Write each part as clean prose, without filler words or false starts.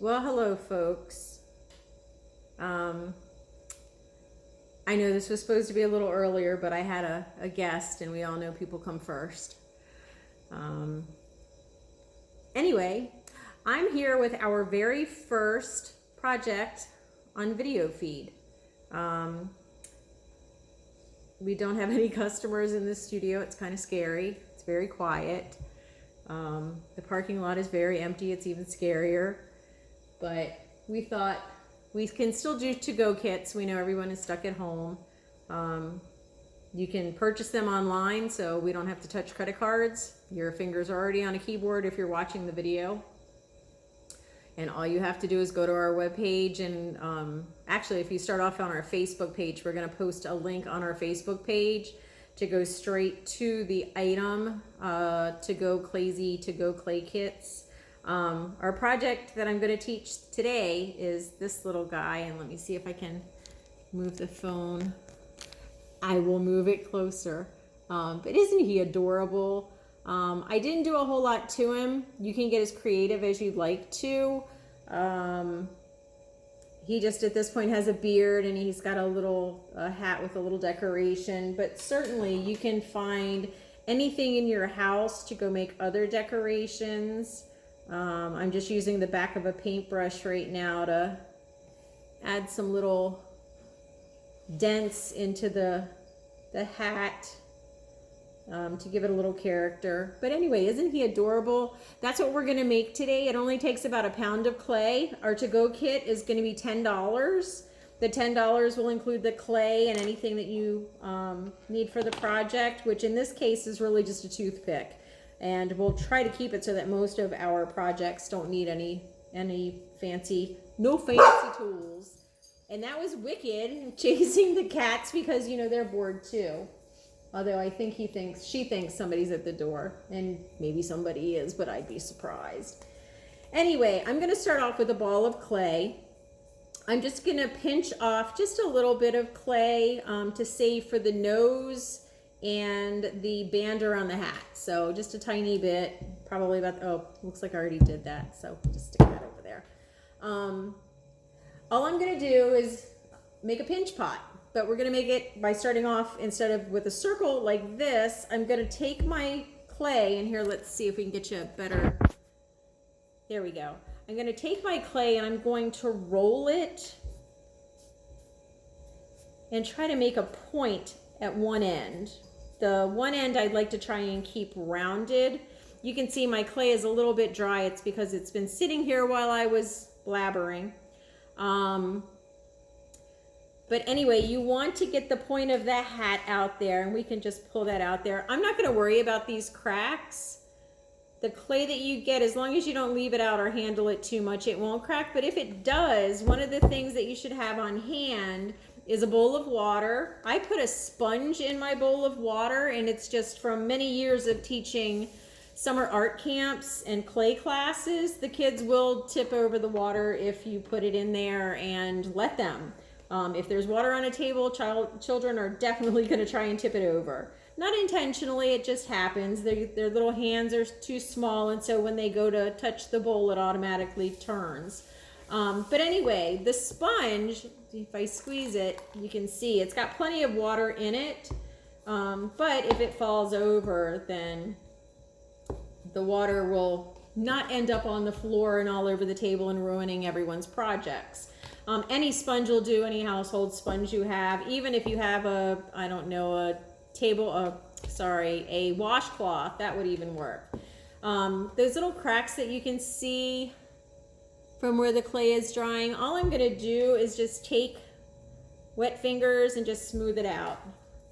Well, hello, folks. I know this was supposed to be a little earlier, but I had a guest, and we all know people come first. Anyway, I'm here with our very first project on video feed. We don't have any customers in this studio. It's kind of scary. It's very quiet. The parking lot is very empty. It's even scarier. But we thought we can still do to-go kits. We know everyone is stuck at home. You can purchase them online, so we don't have to touch credit cards. Your fingers are already on a keyboard if you're watching the video. And all you have to do is go to our webpage, and actually, if you start off on our Facebook page, we're going to post a link on our Facebook page to go straight to the item, to-go ClayZ, to-go clay kits. Our project that I'm going to teach today is this little guy, and let me see if I can move the phone. I will move it closer. But isn't he adorable? I didn't do a whole lot to him. You can get as creative as you'd like to. He just at this point has a beard, and he's got a little hat with a little decoration, but certainly you can find anything in your house to go make other decorations. I'm just using the back of a paintbrush right now to add some little dents into the hat, to give it a little character. But anyway, isn't he adorable? That's what we're going to make today. It only takes about a pound of clay. Our to-go kit is going to be $10. The $10 will include the clay and anything that you need for the project, which in this case is really just a toothpick. And we'll try to keep it so that most of our projects don't need any fancy tools. And that was Wicked chasing the cats because, you know, they're bored too. Although I think she thinks somebody's at the door, and maybe somebody is, but I'd be surprised. Anyway, I'm going to start off with a ball of clay. I'm just going to pinch off just a little bit of clay to save for the nose and the band around the hat. So just a tiny bit, probably about, oh, looks like I already did that. So just stick that over there. All I'm going to do is make a pinch pot, but we're going to make it by starting off, instead of with a circle like this, I'm going to take my clay, and here, let's see if we can get you a better, there we go. I'm going to take my clay and I'm going to roll it and try to make a point at one end. The one end I'd like to try and keep rounded. You can see my clay is a little bit dry. It's because it's been sitting here while I was blabbering. But anyway, you want to get the point of the hat out there, and we can just pull that out there. I'm not going to worry about these cracks. The clay that you get, as long as you don't leave it out or handle it too much, it won't crack. But if it does, one of the things that you should have on hand is a bowl of water. I put a sponge in my bowl of water, and it's just from many years of teaching summer art camps and clay classes. The kids will tip over the water if you put it in there and let them. If there's water on a table, children are definitely going to try and tip it over. Not intentionally, it just happens. Their little hands are too small, and so when they go to touch the bowl, it automatically turns. But anyway, the sponge, if I squeeze it, you can see it's got plenty of water in it. But if it falls over, then the water will not end up on the floor and all over the table and ruining everyone's projects. Any sponge will do, any household sponge you have, even if you have a washcloth, that would even work. Those little cracks that you can see from where the clay is drying, all I'm going to do is just take wet fingers and just smooth it out.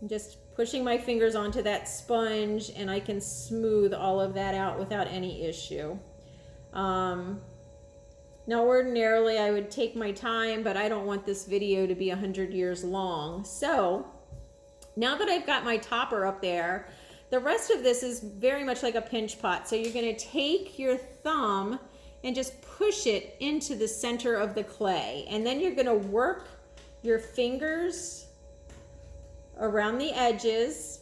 I'm just pushing my fingers onto that sponge, and I can smooth all of that out without any issue. Now, ordinarily, I would take my time, but I don't want this video to be 100 years long. So, now that I've got my topper up there, the rest of this is very much like a pinch pot. So you're going to take your thumb and just push it into the center of the clay. And then you're going to work your fingers around the edges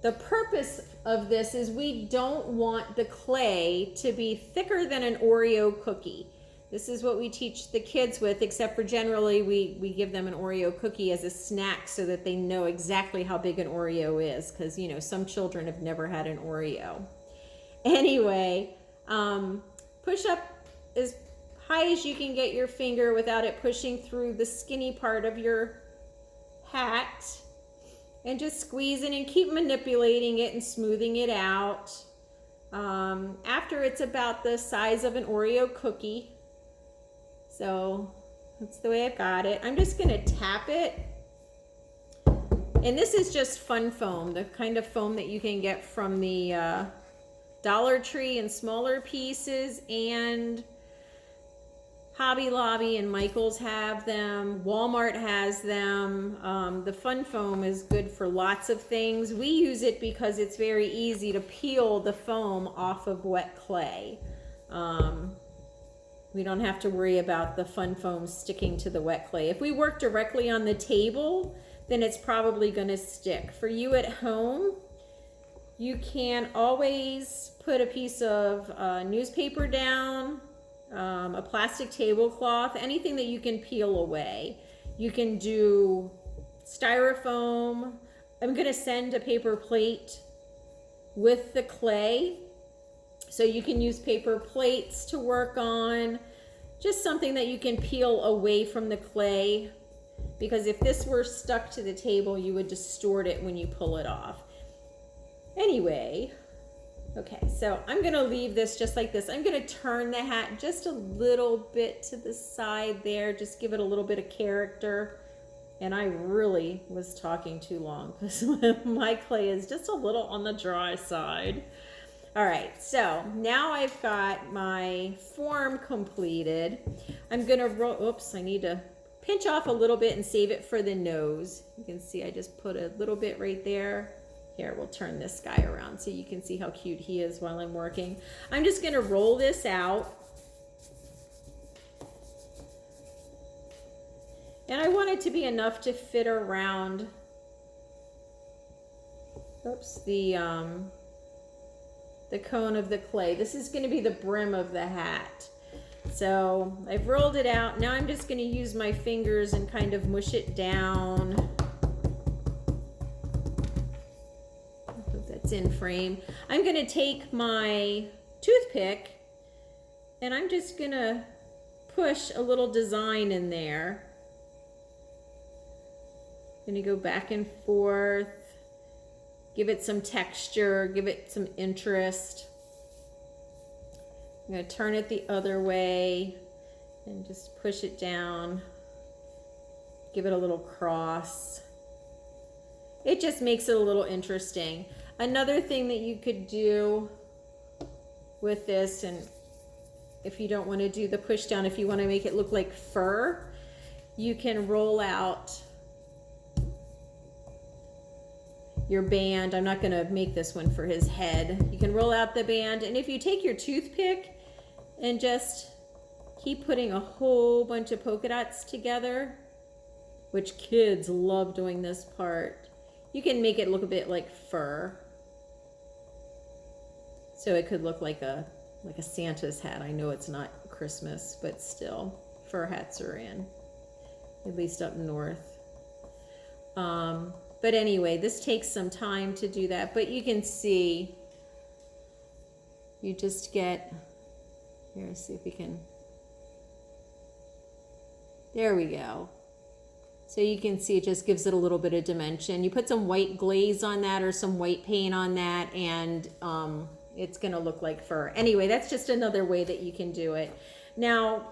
the purpose of this is we don't want the clay to be thicker than an Oreo cookie. This is what we teach the kids with, except for generally we give them an Oreo cookie as a snack so that they know exactly how big an Oreo is, because, you know, some children have never had an Oreo. Anyway, push up as high as you can get your finger without it pushing through the skinny part of your hat, and just squeeze it and keep manipulating it and smoothing it out. After it's about the size of an Oreo cookie, so that's the way I've got it. I'm just gonna tap it. And this is just fun foam, the kind of foam that you can get from the Dollar Tree in smaller pieces, and Hobby Lobby and Michael's have them. Walmart has them. The fun foam is good for lots of things. We use it because it's very easy to peel the foam off of wet clay. We don't have to worry about the fun foam sticking to the wet clay. If we work directly on the table, then it's probably going to stick. For you at home, you can always put a piece of newspaper down, a plastic tablecloth, anything that you can peel away. You can do styrofoam. I'm going to send a paper plate with the clay, so you can use paper plates to work on, just something that you can peel away from the clay, because if this were stuck to the table, you would distort it when you pull it off. Anyway, okay, so I'm gonna leave this just like this. I'm gonna turn the hat just a little bit to the side there, just give it a little bit of character. And I really was talking too long because my clay is just a little on the dry side. All right, so now I've got my form completed. I'm gonna roll, oops, I need to pinch off a little bit and save it for the nose. You can see I just put a little bit right there. Here, we'll turn this guy around so you can see how cute he is while I'm working. I'm just gonna roll this out. And I want it to be enough to fit around, oops, the cone of the clay. This is gonna be the brim of the hat. So I've rolled it out. Now I'm just gonna use my fingers and kind of mush it down. I hope that's in frame. I'm gonna take my toothpick and I'm just gonna push a little design in there. I'm gonna go back and forth, give it some texture, give it some interest. I'm gonna turn it the other way and just push it down, give it a little cross. It just makes it a little interesting. Another thing that you could do with this, and if you don't want to do the push down, if you want to make it look like fur, you can roll out your band. I'm not going to make this one for his head. You can roll out the band, and if you take your toothpick and just keep putting a whole bunch of polka dots together, which kids love doing this part, you can make it look a bit like fur. So it could look like a Santa's hat. I know it's not Christmas, but still, fur hats are in, at least up north. But anyway, this takes some time to do that, but you can see, you just get, here, let's see if we can, there we go. So you can see it just gives it a little bit of dimension. You put some white glaze on that or some white paint on that, and it's gonna look like fur. Anyway, that's just another way that you can do it. Now,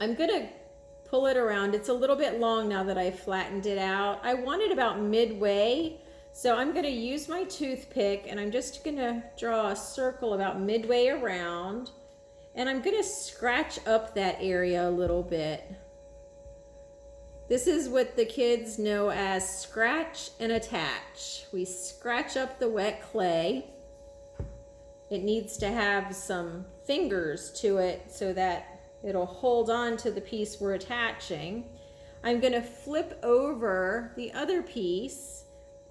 I'm gonna pull it around. It's a little bit long now that I've flattened it out. I want it about midway, so I'm gonna use my toothpick and I'm just gonna draw a circle about midway around, and I'm gonna scratch up that area a little bit. This is what the kids know as scratch and attach. We scratch up the wet clay. It needs to have some fingers to it so that it'll hold on to the piece we're attaching. I'm gonna flip over the other piece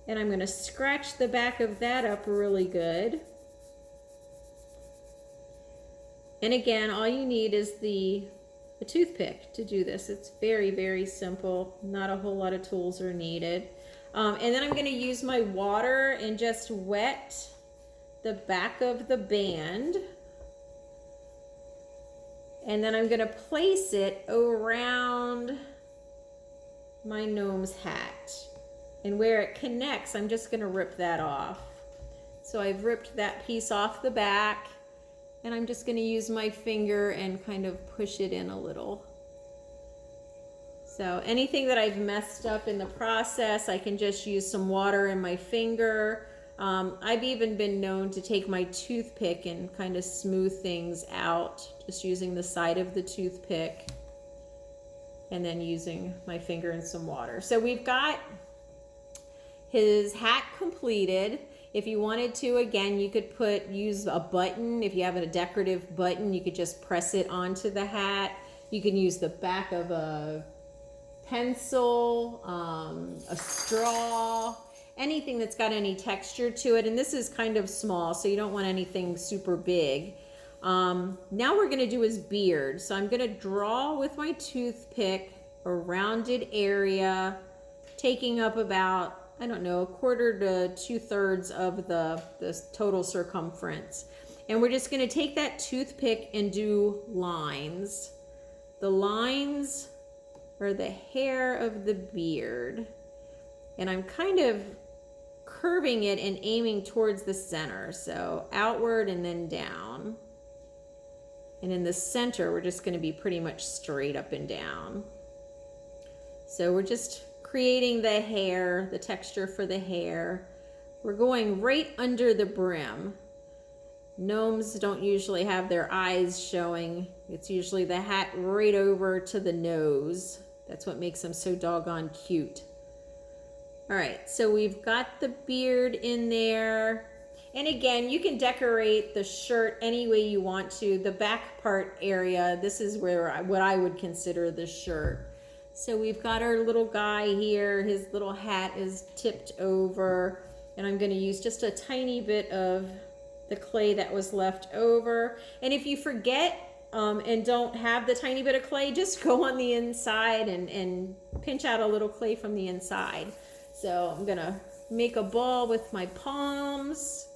And I'm going to scratch the back of that up really good. And again, all you need is a toothpick to do this. It's very, very simple. Not a whole lot of tools are needed. And then I'm going to use my water and just wet the back of the band. And then I'm going to place it around my gnome's hat. And where it connects, I'm just going to rip that off. So I've ripped that piece off the back, and I'm just going to use my finger and kind of push it in a little. So anything that I've messed up in the process, I can just use some water in my finger. I've even been known to take my toothpick and kind of smooth things out, just using the side of the toothpick and then using my finger and some water. So we've got his hat completed. If you wanted to, again, you could use a button. If you have a decorative button, you could just press it onto the hat. You can use the back of a pencil, a straw, anything that's got any texture to it. And this is kind of small, so you don't want anything super big. Now we're gonna do his beard. So I'm gonna draw with my toothpick a rounded area, taking up about, I don't know, 1/4 to 2/3 of the total circumference. And we're just gonna take that toothpick and do lines. The lines are the hair of the beard. And I'm kind of curving it and aiming towards the center. So outward and then down. And in the center, we're just gonna be pretty much straight up and down. So we're just creating the hair, the texture for the hair. We're going right under the brim. Gnomes don't usually have their eyes showing. It's usually the hat right over to the nose. That's what makes them so doggone cute. All right, so we've got the beard in there. And again, you can decorate the shirt any way you want to. The back part area, this is where what I would consider the shirt. So we've got our little guy here. His little hat is tipped over. And I'm going to use just a tiny bit of the clay that was left over. And if you forget and don't have the tiny bit of clay, just go on the inside and pinch out a little clay from the inside. So I'm going to make a ball with my palms.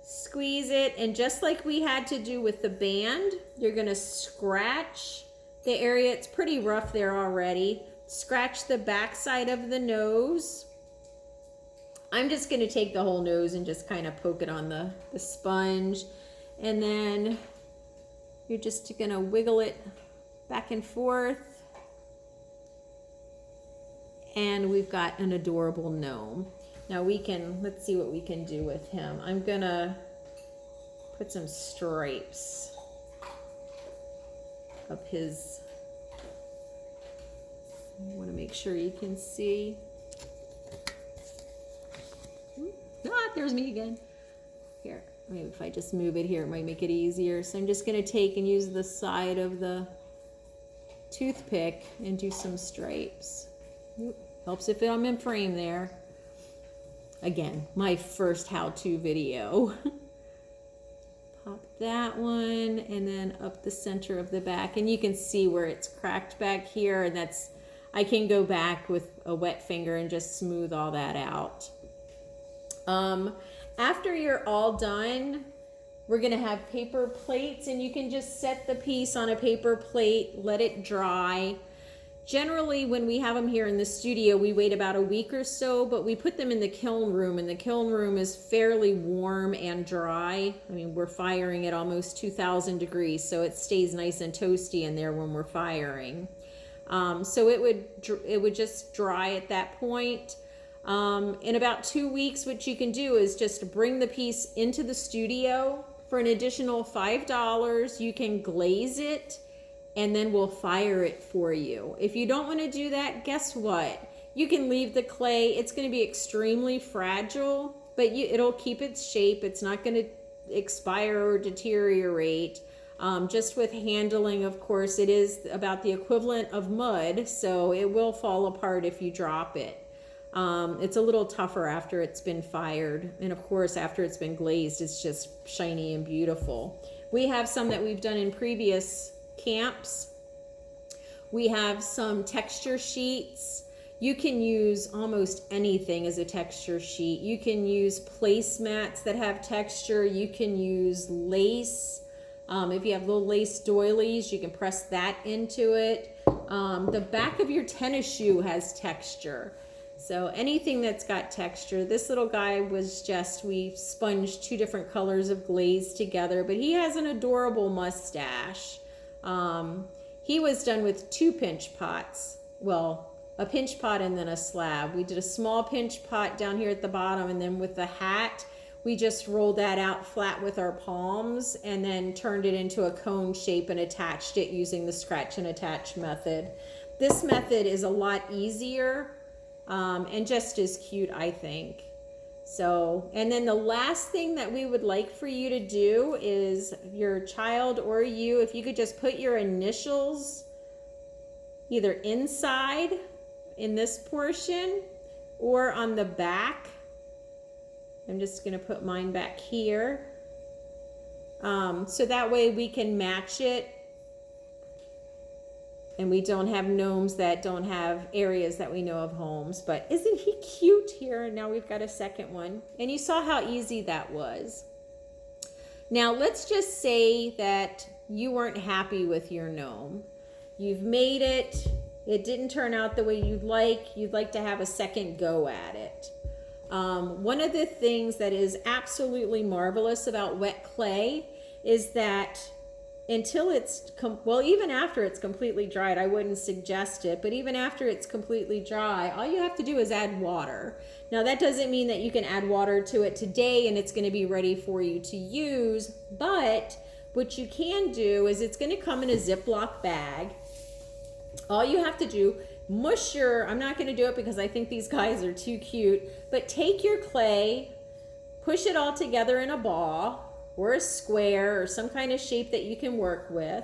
Squeeze it, and just like we had to do with the band, you're going to scratch the area. It's pretty rough there already. Scratch the back side of the nose. I'm just going to take the whole nose and just kind of poke it on the sponge, and then you're just going to wiggle it back and forth, and we've got an adorable gnome. Now let's see what we can do with him. I'm gonna put some stripes up his, I wanna make sure you can see. There's me again. Here, maybe if I just move it here, it might make it easier. So I'm just gonna take and use the side of the toothpick and do some stripes. Helps if I'm in frame there. Again, my first how-to video. Pop that one, and then up the center of the back. And you can see where it's cracked back here, and I can go back with a wet finger and just smooth all that out. After you're all done, we're gonna have paper plates, and you can just set the piece on a paper plate, let it dry. Generally, when we have them here in the studio, we wait about a week or so, but we put them in the kiln room, and the kiln room is fairly warm and dry. I mean, we're firing at almost 2,000 degrees, so it stays nice and toasty in there when we're firing. So it would just dry at that point. In about 2 weeks, what you can do is just bring the piece into the studio. For an additional $5, you can glaze it, and then we'll fire it for you. If you don't want to do that, guess what? You can leave the clay. It's going to be extremely fragile, but it'll keep its shape. It's not going to expire or deteriorate. Just with handling, of course, it is about the equivalent of mud, so it will fall apart if you drop it. It's a little tougher after it's been fired. And of course, after it's been glazed, it's just shiny and beautiful. We have some that we've done in previous camps. We have some texture sheets. You can use almost anything as a texture sheet. You can use placemats that have texture. You can use lace. If you have little lace doilies, you can press that into it. The back of your tennis shoe has texture. So anything that's got texture. This little guy was just, we sponged 2 different colors of glaze together, but he has an adorable mustache. He was done with 2 pinch pots. Well, a pinch pot and then a slab. We did a small pinch pot down here at the bottom, and then with the hat, we just rolled that out flat with our palms and then turned it into a cone shape and attached it using the scratch and attach method. This method is a lot easier and just as cute, I think. So, and then the last thing that we would like for you to do is your child or you, if you could just put your initials either inside in this portion or on the back. I'm just going to put mine back here. So that way we can match it and we don't have gnomes that don't have areas that we know of homes. But isn't he cute here? And now we've got a second one. And you saw how easy that was. Now let's just say that you weren't happy with your gnome. You've made it. It didn't turn out the way you'd like to have a second go at it. One of the things that is absolutely marvelous about wet clay is that until it's, even after it's completely dried, I wouldn't suggest it, but even after it's completely dry, all you have to do is add water. Now that doesn't mean that you can add water to it today and it's going to be ready for you to use, but what you can do is it's going to come in a Ziploc bag. All you have to do, mush your, I'm not going to do it because I think these guys are too cute, but take your clay, push it all together in a ball or a square or some kind of shape that you can work with.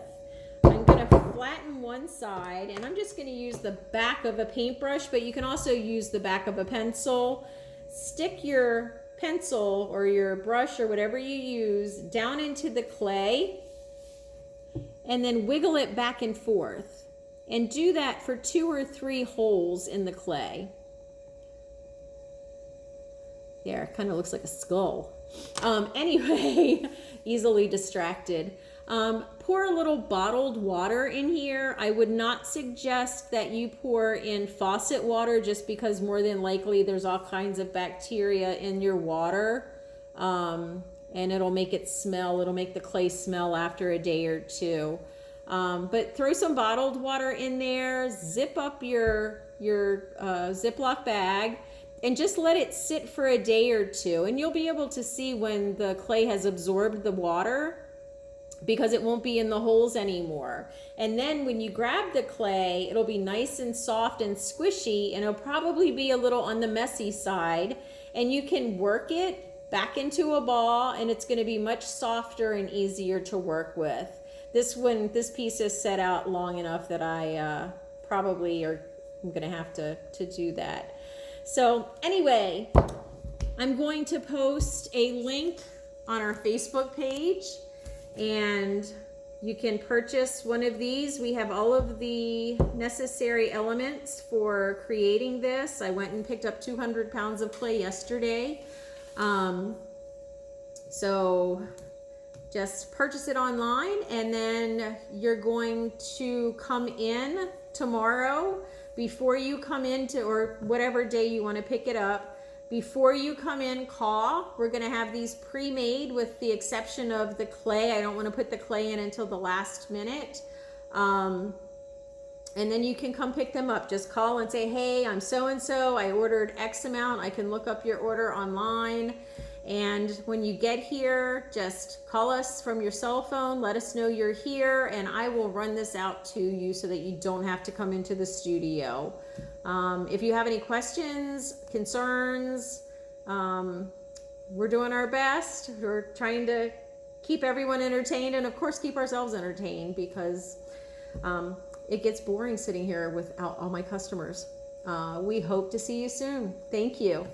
I'm going to flatten one side and I'm just going to use the back of a paintbrush, but you can also use the back of a pencil. Stick your pencil or your brush or whatever you use down into the clay and then wiggle it back and forth. And do that for 2 or 3 holes in the clay. There, it kind of looks like a skull. Anyway, easily distracted. Pour a little bottled water in here. I would not suggest that you pour in faucet water just because more than likely there's all kinds of bacteria in your water. And it'll make it smell. It'll make the clay smell after a day or 2. But throw some bottled water in there, zip up your Ziploc bag, and just let it sit for a day or 2. And you'll be able to see when the clay has absorbed the water because it won't be in the holes anymore. And then when you grab the clay, it'll be nice and soft and squishy, and it'll probably be a little on the messy side. And you can work it back into a ball, and it's going to be much softer and easier to work with. This piece is set out long enough that I I'm going to have to do that. So anyway, I'm going to post a link on our Facebook page and you can purchase one of these. We have all of the necessary elements for creating this. I went and picked up 200 pounds of clay yesterday. So just purchase it online, and then you're going to come in tomorrow before you come into, or whatever day you want to pick it up. Before you come in, call. We're going to have these pre-made with the exception of the clay. I don't want to put the clay in until the last minute. And then you can come pick them up. Just call and say, hey, I'm so-and-so. I ordered X amount. I can look up your order online. And when you get here, just call us from your cell phone, let us know you're here, and I will run this out to you so that you don't have to come into the studio. If you have any questions, concerns, we're doing our best. We're trying to keep everyone entertained and, of course, keep ourselves entertained because it gets boring sitting here without all my customers. We hope to see you soon. Thank you.